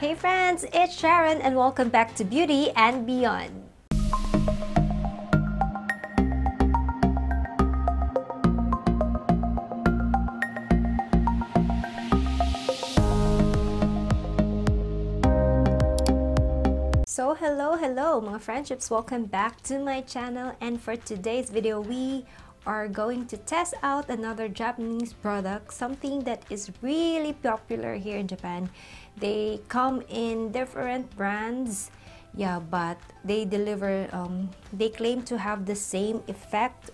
Hey friends, it's Sharon and welcome back to Beauty and Beyond. So hello mga friendships, welcome back to my channel, and for today's video we are going to test out another Japanese product, something that is really popular here in Japan. They come in different brands, but they deliver, they claim to have the same effect.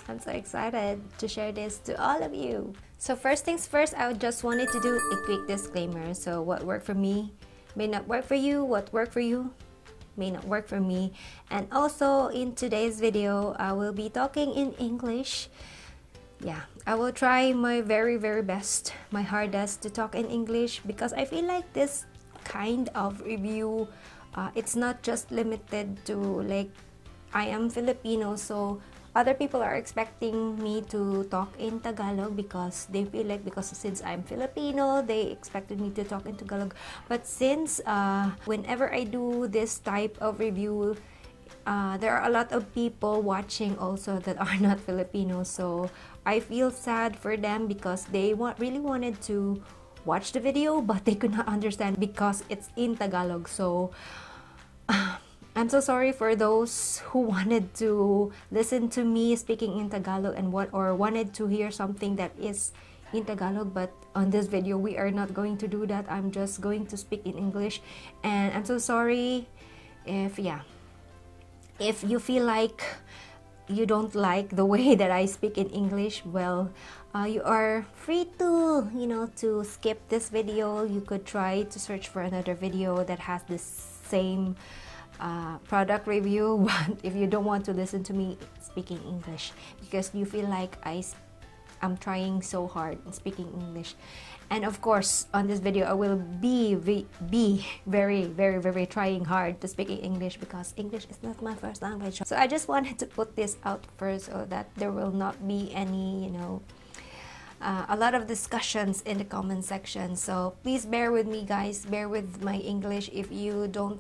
I'm so excited to share this to all of you. So first things first, I just wanted to do a quick disclaimer. So what worked for me may not work for you, what worked for you may not work for me. And also in today's video I will be talking in English. I will try my very best, my hardest to talk in English, because I feel like this kind of review, it's not just limited to like I am Filipino, so other people are expecting me to talk in Tagalog because they feel like, because since I'm Filipino, they expected me to talk in Tagalog. But since whenever I do this type of review, there are a lot of people watching also that are not Filipino, so I feel sad for them because they really wanted to watch the video but they could not understand because it's in Tagalog. So I'm so sorry for those who wanted to listen to me speaking in Tagalog and wanted to hear something that is in Tagalog, but on this video we are not going to do that. I'm just going to speak in English, and I'm so sorry if you feel like you don't like the way that I speak in English. Well, you are free to to skip this video. You could try to search for another video that has the same product review, but if you don't want to listen to me speaking English because you feel like I'm trying so hard in speaking English. And of course on this video I will be very trying hard to speak in English because English is not my first language. So I just wanted to put this out first so that there will not be any a lot of discussions in the comment section. So please bear with me guys, bear with my English. If you don't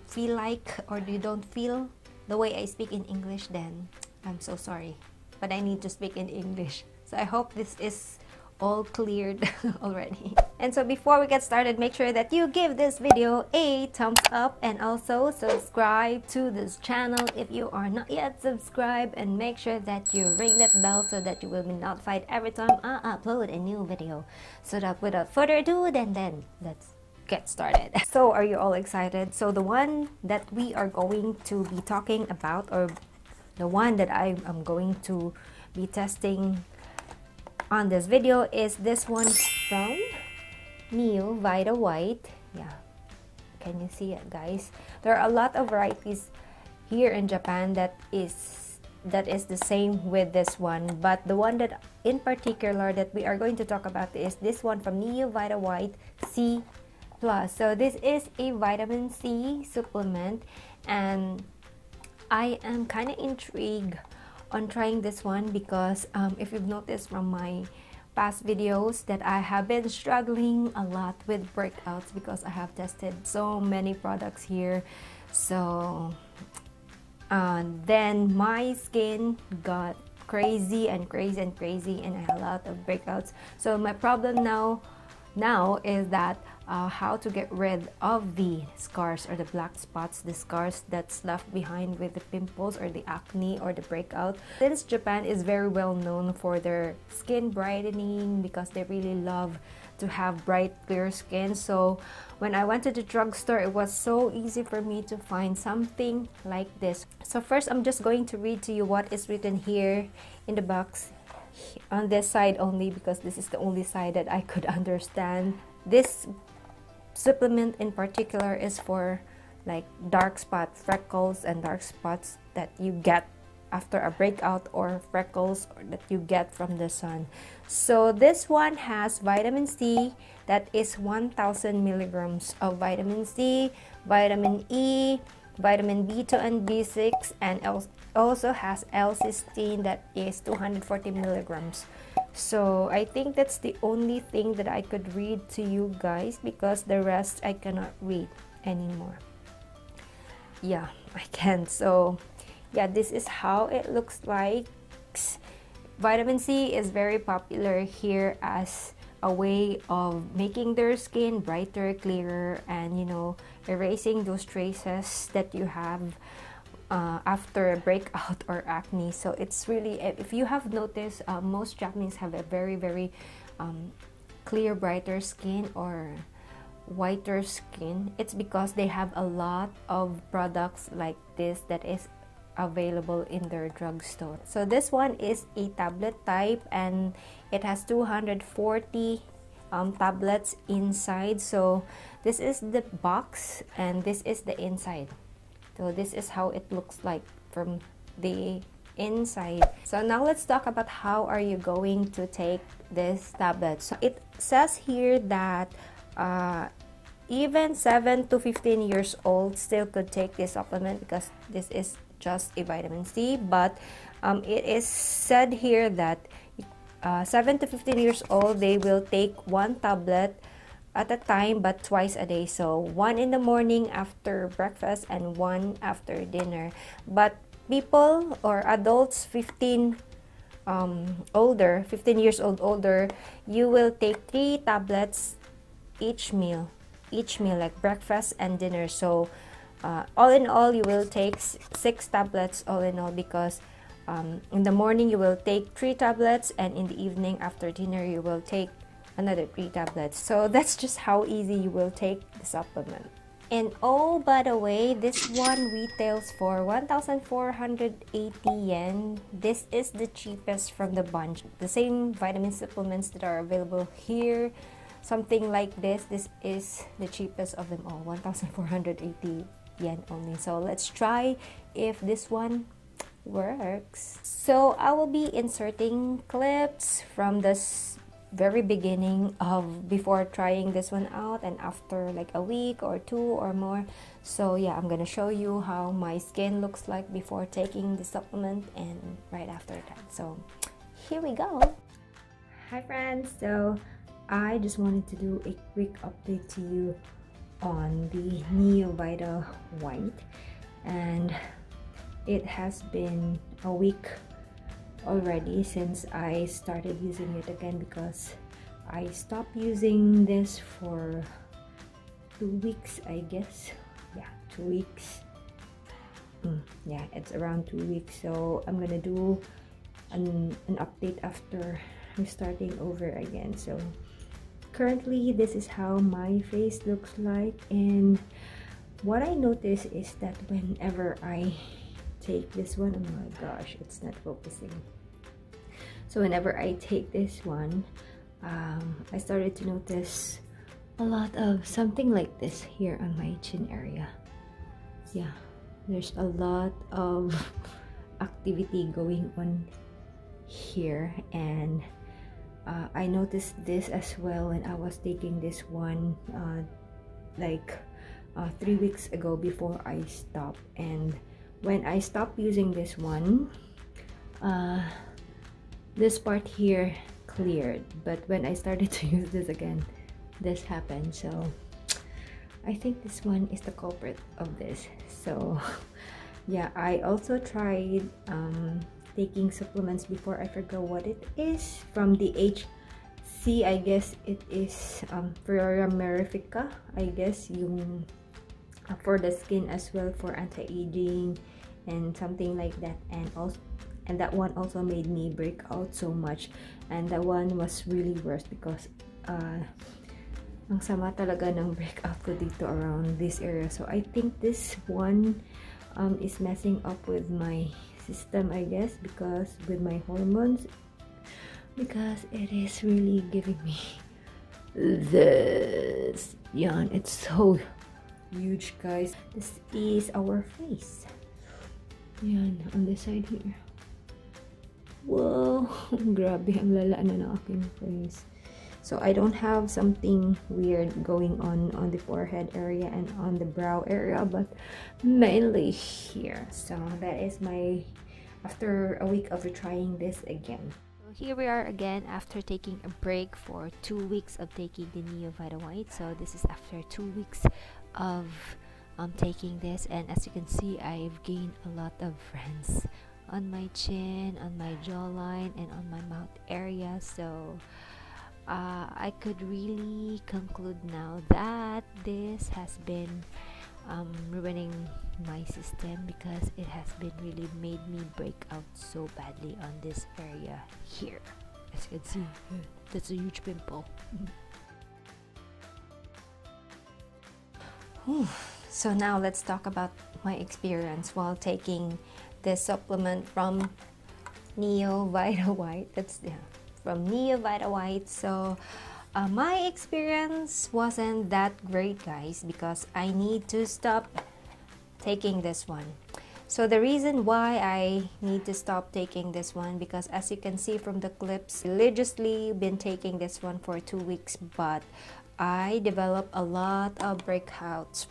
feel like or you don't feel the way I speak in English, then I'm so sorry, but I need to speak in English. So I hope this is all cleared already. And so before we get started, make sure that you give this video a thumbs up and also subscribe to this channel if you are not yet subscribed, and make sure that you ring that bell so that you will be notified every time I upload a new video. So that without further ado, then let's get started. So are you all excited? So the one that we are going to be talking about, or the one that I am going to be testing on this video, is this one from Neo Vita White. Can you see it guys? There are a lot of varieties here in Japan that is the same with this one, but the one that in particular that we are going to talk about is this one from Neo Vita White C+. So this is a vitamin C supplement, and I am kind of intrigued on trying this one because if you've noticed from my past videos that I have been struggling a lot with breakouts because I have tested so many products here. So then my skin got crazy and I had a lot of breakouts. So my problem now is that how to get rid of the scars or the black spots, the scars that's left behind with the pimples or the acne or the breakout. Since Japan is very well known for their skin brightening because they really love to have bright clear skin, so when I went to the drugstore it was so easy for me to find something like this. So first I'm just going to read to you what is written here in the box on this side only, because this is the only side that I could understand. This supplement in particular is for like dark spots, freckles and dark spots that you get after a breakout, or freckles that you get from the sun. So this one has vitamin C, that is 1000 milligrams of vitamin C, vitamin E, vitamin B2 and B6, and also has L-cysteine that is 240 milligrams. So I think that's the only thing that I could read to you guys, because the rest I cannot read anymore. Yeah, I can. So yeah, this is how it looks like. Vitamin C is very popular here as a way of making their skin brighter, clearer, and erasing those traces that you have after a breakout or acne. So it's really, if you have noticed, most Japanese have a very clear, brighter skin or whiter skin. It's because they have a lot of products like this that is available in their drugstore. So this one is a tablet type, and it has 240 tablets inside. So this is the box and this is the inside. So this is how it looks like from the inside. So now let's talk about how are you going to take this tablet. So it says here that even 7 to 15 years old still could take this supplement, because this is just a vitamin C. But it is said here that 7 to 15 years old, they will take one tablet at a time, but twice a day. So one in the morning after breakfast and one after dinner. But people or adults 15 years old older, you will take 3 tablets each meal, like breakfast and dinner. So all in all, you will take 6 tablets all in all, because in the morning you will take 3 tablets, and in the evening after dinner you will take another 3 tablets. So that's just how easy you will take the supplement. And oh, by the way, this one retails for 1,480 yen. This is the cheapest from the bunch. The same vitamin supplements that are available here, something like this is the cheapest of them all, 1,480 yen only. So let's try if this one works. So I will be inserting clips from this very beginning of before trying this one out, and after like a week or 2 or more. So yeah, I'm gonna show you how my skin looks like before taking the supplement and right after that. So here we go. Hi friends, so I just wanted to do a quick update to you on the Neovita White, and it has been a week already since I started using it again, because I stopped using this for 2 weeks, I guess. Yeah, 2 weeks. Yeah, it's around 2 weeks. So I'm gonna do an update after restarting over again. So currently this is how my face looks like, and what I notice is that whenever I take this one, oh my gosh, it's not focusing. So whenever I take this one, I started to notice a lot of something like this here on my chin area. Yeah, there's a lot of activity going on here, and I noticed this as well when I was taking this one like 3 weeks ago before I stopped. And when I stopped using this one, this part here cleared, but when I started to use this again, this happened. So I think this one is the culprit of this. So yeah, I also tried taking supplements before. I forgot what it is, from the HC, I guess it is Flora Merifica, I guess, yung for the skin as well, for anti-aging and something like that. And that one also made me break out so much, and that one was really worse because ang sama talaga ng breakout ko dito around this area. So I think this one is messing up with my system, I guess, because with my hormones, because it is really giving me this. Yan, it's so huge, guys. This is our face. Yan, on this side here. Whoa, grabe, ang lala na ng aking face. So I don't have something weird going on the forehead area and on the brow area, but mainly here. So that is my, after a week of trying this again. So here we are again after taking a break for 2 weeks of taking the Neo Vita White. So this is after 2 weeks of taking this, and as you can see, I've gained a lot of friends on my chin, on my jawline, and on my mouth area. So I could really conclude now that this has been ruining my system, because it has been really made me break out so badly on this area here. As you can see, that's a huge pimple. So now let's talk about my experience while taking this supplement from Neo Vita White. That's from Neo Vita White. So my experience wasn't that great, guys, because I need to stop taking this one. So the reason why I need to stop taking this one, because as you can see from the clips, religiously been taking this one for 2 weeks, but I developed a lot of breakouts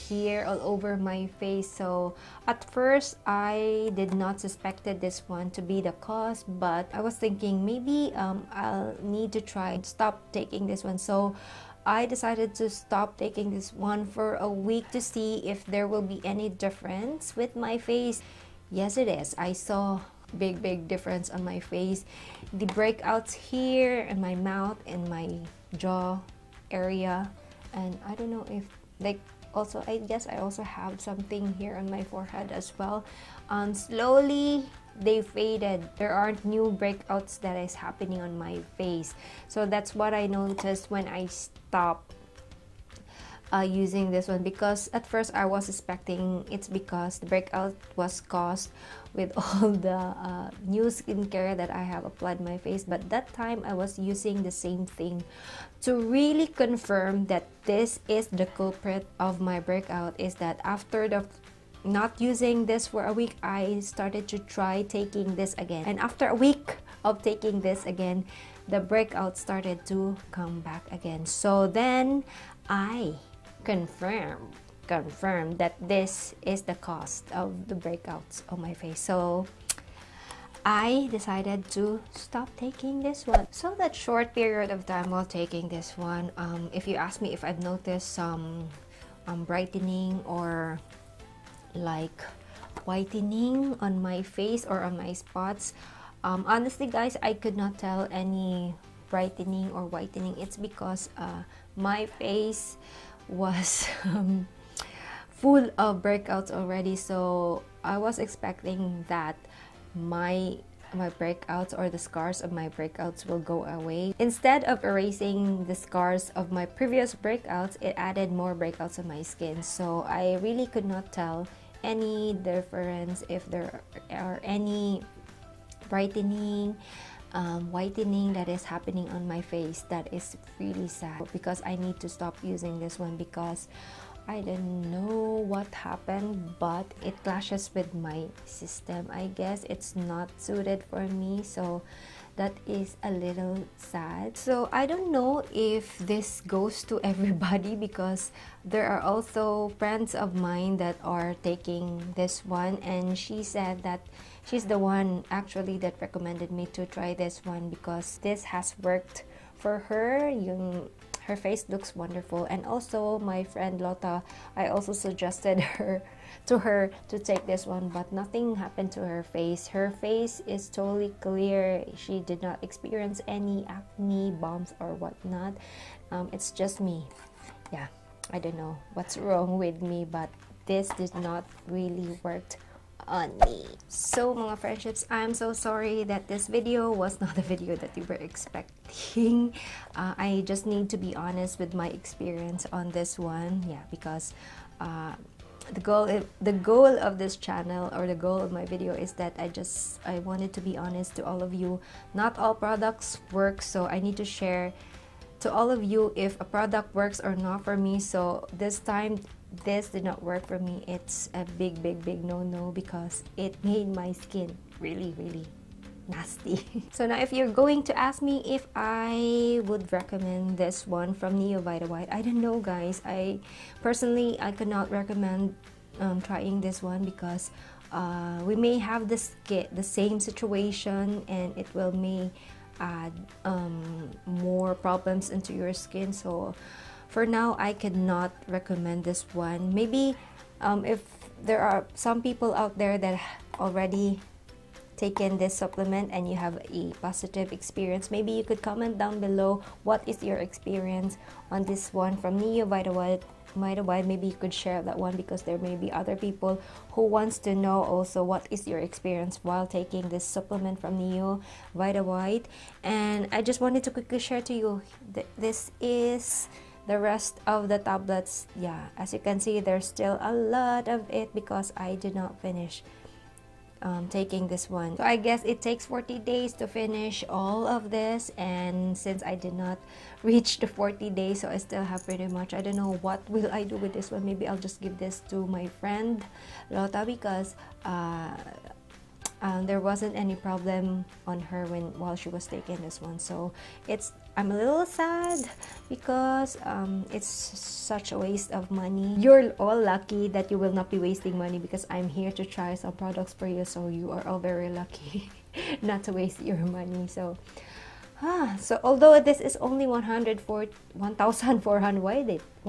here all over my face. So at first I did not suspected this one to be the cause, but I was thinking maybe I'll need to try stop taking this one. So I decided to stop taking this one for a week to see if there will be any difference with my face. Yes, it is. I saw big difference on my face. The breakouts here in my mouth and my jaw area, and I don't know if like also I guess I also have something here on my forehead as well. Slowly they faded. There aren't new breakouts that is happening on my face. So that's what I noticed when I stopped using this one, because at first I was suspecting it's because the breakout was caused with all the new skincare that I have applied my face. But that time I was using the same thing to really confirm that this is the culprit of my breakout. Is that after the not using this for a week, I started to try taking this again, and after a week of taking this again, the breakout started to come back again. So then I confirmed that this is the cause of the breakouts on my face. So I decided to stop taking this one. So that short period of time while taking this one, if you ask me if I've noticed some brightening or like whitening on my face or on my spots, honestly guys, I could not tell any brightening or whitening. It's because my face was full of breakouts already. So I was expecting that my breakouts or the scars of my breakouts will go away. Instead of erasing the scars of my previous breakouts, it added more breakouts on my skin. So I really could not tell any difference if there are any brightening, whitening that is happening on my face. That is really sad, because I need to stop using this one, because I don't know what happened, but it clashes with my system. I guess it's not suited for me, so that is a little sad. So I don't know if this goes to everybody, because there are also friends of mine that are taking this one, and she said that she's the one actually that recommended me to try this one, because this has worked for her. Her face looks wonderful. And also my friend Lotta, I also suggested her to take this one, but nothing happened to her face. Her face is totally clear. She did not experience any acne, bumps or whatnot. It's just me. Yeah, I don't know what's wrong with me, but this did not really work on me. So mga friendships, I'm so sorry that this video was not the video that you were expecting. I just need to be honest with my experience on this one. Yeah, because the goal of this channel, or the goal of my video, is that I wanted to be honest to all of you. Not all products work, so I need to share to all of you if a product works or not for me. So this time this did not work for me. It's a big no-no, because it made my skin really nasty. So now if you're going to ask me if I would recommend this one from Neo Vita White, I don't know guys. I personally could not recommend trying this one, because we may have the same situation, and it will may add more problems into your skin. So for now, I cannot recommend this one. Maybe if there are some people out there that already taken this supplement and you have a positive experience, maybe you could comment down below what is your experience on this one from Neo Vitawhite. Maybe you could share that one, because there may be other people who wants to know also what is your experience while taking this supplement from Neo Vitawhite. And I just wanted to quickly share to you, this is the rest of the tablets. Yeah, as you can see, there's still a lot of it because I did not finish taking this one. So I guess it takes 40 days to finish all of this, and since I did not reach the 40 days, so I still have pretty much, I don't know what will I do with this one. Maybe I'll just give this to my friend Lota, because there wasn't any problem on her while she was taking this one. So I'm a little sad because it's such a waste of money. You're all lucky that you will not be wasting money, because I'm here to try some products for you, so you are all very lucky not to waste your money. So so although this is only 1,400, why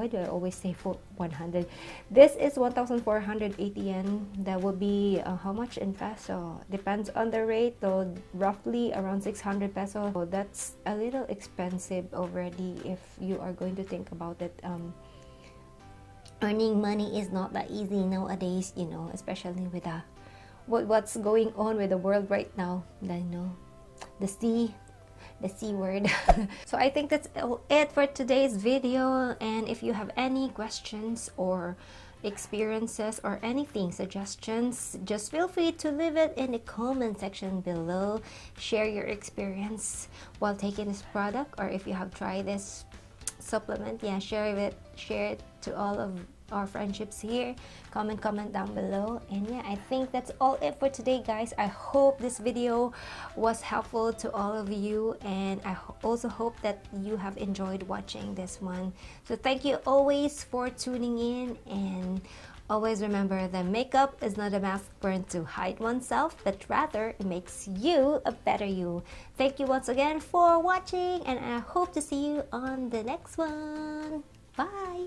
do I always say 100? This is 1,480 yen. That would be how much in peso? Depends on the rate, so roughly around 600 peso. So that's a little expensive already if you are going to think about it. Earning money is not that easy nowadays, you know, especially with what's going on with the world right now. I know the C word. So I think that's it for today's video, and if you have any questions or experiences or anything, suggestions, just feel free to leave it in the comment section below. Share your experience while taking this product, or if you have tried this supplement, yeah, share it to all of our friendships here. Comment down below. And yeah, I think that's all it for today, guys. I hope this video was helpful to all of you, and I also hope that you have enjoyed watching this one. So thank you always for tuning in, and always remember that makeup is not a mask worn to hide oneself, but rather it makes you a better you. Thank you once again for watching, and I hope to see you on the next one. Bye!